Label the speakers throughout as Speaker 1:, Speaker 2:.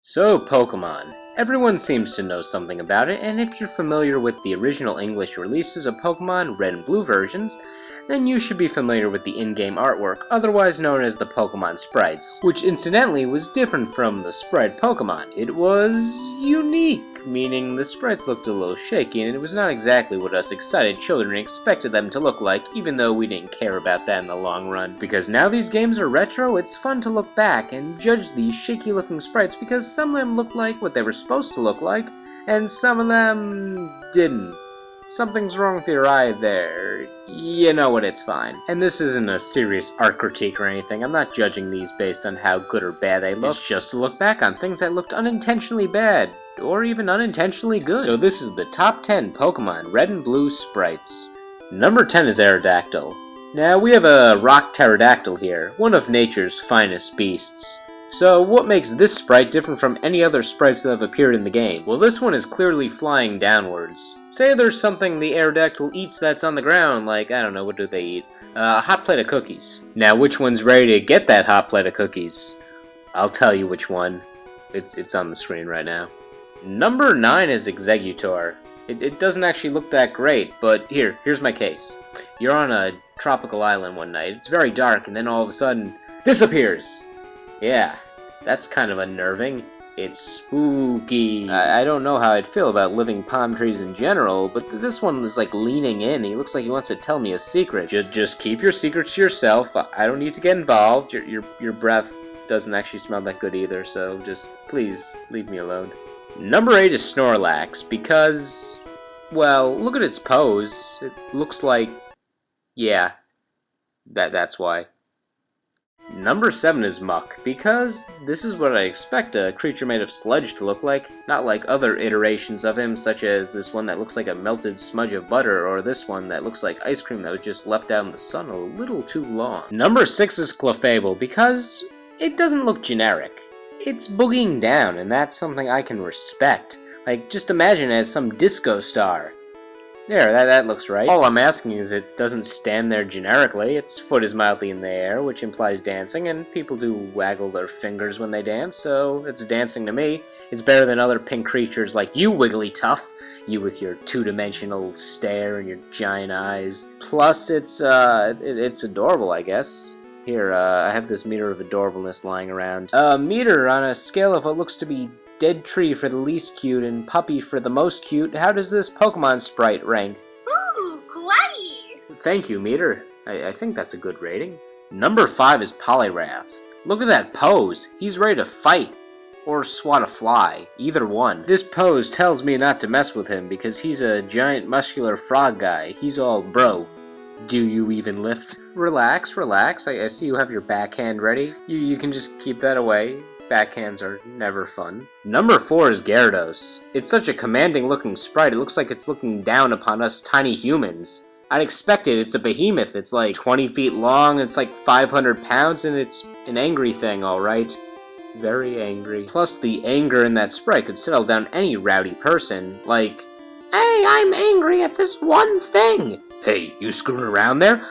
Speaker 1: So, Pokemon. Everyone seems to know something about it, and if you're familiar with the original English releases of Pokemon Red and Blue versions, then you should be familiar with the in-game artwork, otherwise known as the Pokemon Sprites, which incidentally was different from the Sprite Pokemon. It was unique, meaning the sprites looked a little shaky, and it was not exactly what us excited children expected them to look like, even though we didn't care about that in the long run. Because now these games are retro, it's fun to look back and judge these shaky looking sprites because some of them look like what they were supposed to look like, and some of them didn't. Something's wrong with your eye there. You know what, it's fine. And this isn't a serious art critique or anything. I'm not judging these based on how good or bad they look. It's just to look back on things that looked unintentionally bad, or even unintentionally good. So this is the top 10 Pokemon Red and Blue Sprites. Number 10 is Aerodactyl. Now, we have a rock pterodactyl here, one of nature's finest beasts. So, what makes this sprite different from any other sprites that have appeared in the game? Well, this one is clearly flying downwards. Say there's something the Aerodactyl eats that's on the ground, like, I don't know, what do they eat? A hot plate of cookies. Now, which one's ready to get that hot plate of cookies? I'll tell you which one. It's on the screen right now. Number 9 is Exeggutor. It doesn't actually look that great, but here's my case. You're on a tropical island one night, it's very dark, and then all of a sudden, this appears! Yeah, that's kind of unnerving. It's spooky. I don't know how I'd feel about living palm trees in general, but this one is like leaning in. He looks like he wants to tell me a secret. Just keep your secrets to yourself. I don't need to get involved. Your breath doesn't actually smell that good either, so just please leave me alone. Number 8 is Snorlax, because, well, look at its pose. It looks like, yeah, that's why. Number 7 is Muck, because this is what I expect a creature made of sludge to look like, not like other iterations of him, such as this one that looks like a melted smudge of butter, or this one that looks like ice cream that was just left out in the sun a little too long. Number 6 is Clefable, because it doesn't look generic. It's boogieing down, and that's something I can respect. Like, just imagine it as some disco star. There, that looks right. All I'm asking is it doesn't stand there generically. Its foot is mildly in the air, which implies dancing, and people do waggle their fingers when they dance, so it's dancing to me. It's better than other pink creatures like you, Wigglytuff. You with your two-dimensional stare and your giant eyes. Plus, it's adorable, I guess. Here, I have this meter of adorableness lying around. Meter on a scale of what looks to be dead tree for the least cute and puppy for the most cute. How does this Pokemon sprite rank?
Speaker 2: Ooh, kawaii!
Speaker 1: Thank you, Meter. I think that's a good rating. Number 5 is Poliwrath. Look at that pose. He's ready to fight. Or swat a fly. Either one. This pose tells me not to mess with him because he's a giant muscular frog guy. He's all, bro, do you even lift? Relax, relax. I see you have your backhand ready. You can just keep that away. Backhands are never fun. Number 4 is Gyarados. It's such a commanding looking sprite, it looks like it's looking down upon us tiny humans. I'd expect it, it's a behemoth. It's like 20 feet long, it's like 500 pounds, and it's an angry thing, alright? Very angry. Plus, the anger in that sprite could settle down any rowdy person. Like, hey, I'm angry at this one thing! Hey, you screwing around there?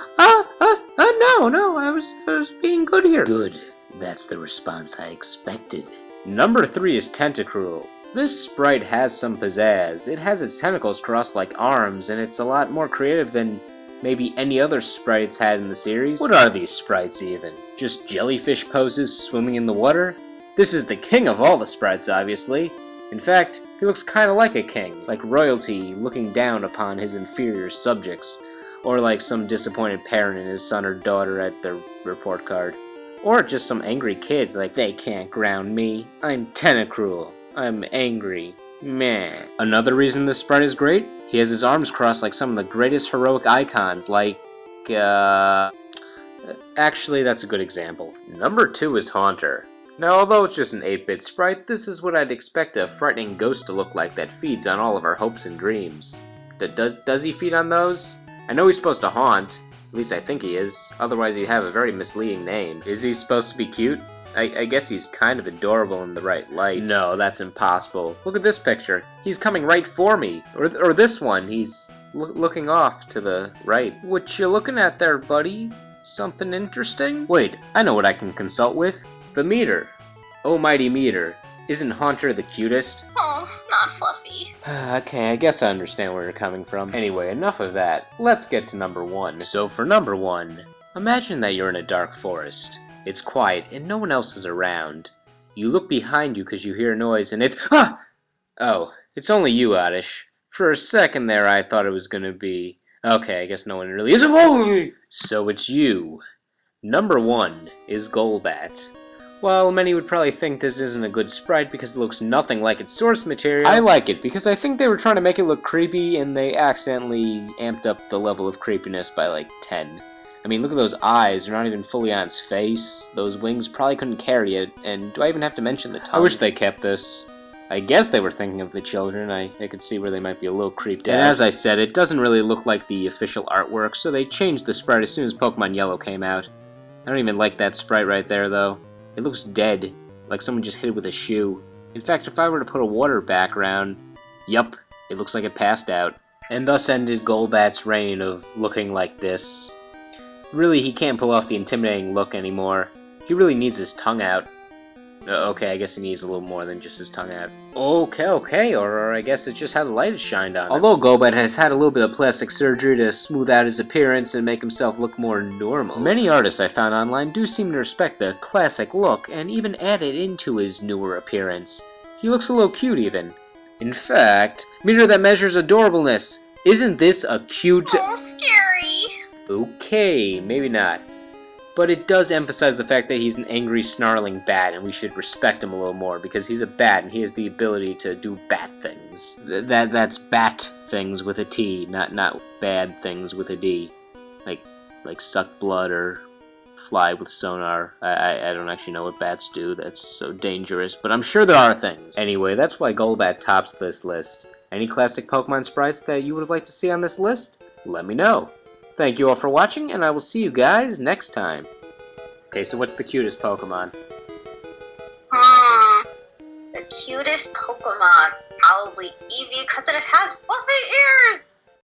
Speaker 1: No, I was being good here. Good. That's the response I expected. Number 3 is Tentacruel. This sprite has some pizzazz. It has its tentacles crossed like arms, and it's a lot more creative than maybe any other sprite it's had in the series. What are these sprites even? Just jellyfish poses swimming in the water? This is the king of all the sprites, obviously. In fact, he looks kinda like a king, like royalty looking down upon his inferior subjects, or like some disappointed parent and his son or daughter at their report card. Or just some angry kids, like, they can't ground me. I'm Tentacruel. I'm angry. Meh. Another reason this sprite is great? He has his arms crossed like some of the greatest heroic icons, like, actually, that's a good example. Number 2 is Haunter. Now, although it's just an 8-bit sprite, this is what I'd expect a frightening ghost to look like that feeds on all of our hopes and dreams. Does he feed on those? I know he's supposed to haunt. At least I think he is, otherwise he'd have a very misleading name. Is he supposed to be cute? I guess he's kind of adorable in the right light. No, that's impossible. Look at this picture. He's coming right for me. Or this one, he's looking off to the right. What you looking at there, buddy? Something interesting? Wait, I know what I can consult with. The meter. Oh, mighty meter. Isn't Haunter the cutest?
Speaker 2: Oh, not fluffy.
Speaker 1: Okay, I guess I understand where you're coming from. Anyway, enough of that. Let's get to number 1. So for number 1, imagine that you're in a dark forest. It's quiet and no one else is around. You look behind you because you hear a noise and it's... Ah! Oh, it's only you, Oddish. For a second there I thought it was gonna be... Okay, I guess no one really is... So it's you. Number 1 is Golbat. While many would probably think this isn't a good sprite because it looks nothing like its source material, I like it because I think they were trying to make it look creepy and they accidentally amped up the level of creepiness by like 10. I mean, look at those eyes, they're not even fully on its face. Those wings probably couldn't carry it, and do I even have to mention the tongue? I wish they kept this. I guess they were thinking of the children. I could see where they might be a little creeped out. And as I said, it doesn't really look like the official artwork, so they changed the sprite as soon as Pokemon Yellow came out. I don't even like that sprite right there, though. It looks dead, like someone just hit it with a shoe. In fact, if I were to put a water background, yup, it looks like it passed out. And thus ended Golbat's reign of looking like this. Really, he can't pull off the intimidating look anymore. He really needs his tongue out. Okay, I guess he needs a little more than just his tongue out. Okay, or I guess it's just how the light is shined on him. Although Golbat has had a little bit of plastic surgery to smooth out his appearance and make himself look more normal. Many artists I found online do seem to respect the classic look and even add it into his newer appearance. He looks a little cute even. In fact, meter that measures adorableness. Isn't this a cute...
Speaker 2: Oh, scary.
Speaker 1: Okay, maybe not. But it does emphasize the fact that he's an angry, snarling bat, and we should respect him a little more, because he's a bat, and he has the ability to do bat things. That's bat things with a T, not bad things with a D. Like suck blood or fly with sonar. I don't actually know what bats do, that's so dangerous, but I'm sure there are things. Anyway, that's why Golbat tops this list. Any classic Pokemon sprites that you would like to see on this list? Let me know. Thank you all for watching, and I will see you guys next time. Okay, so what's the cutest Pokemon?
Speaker 2: The cutest Pokemon. Probably Eevee because it has fluffy ears.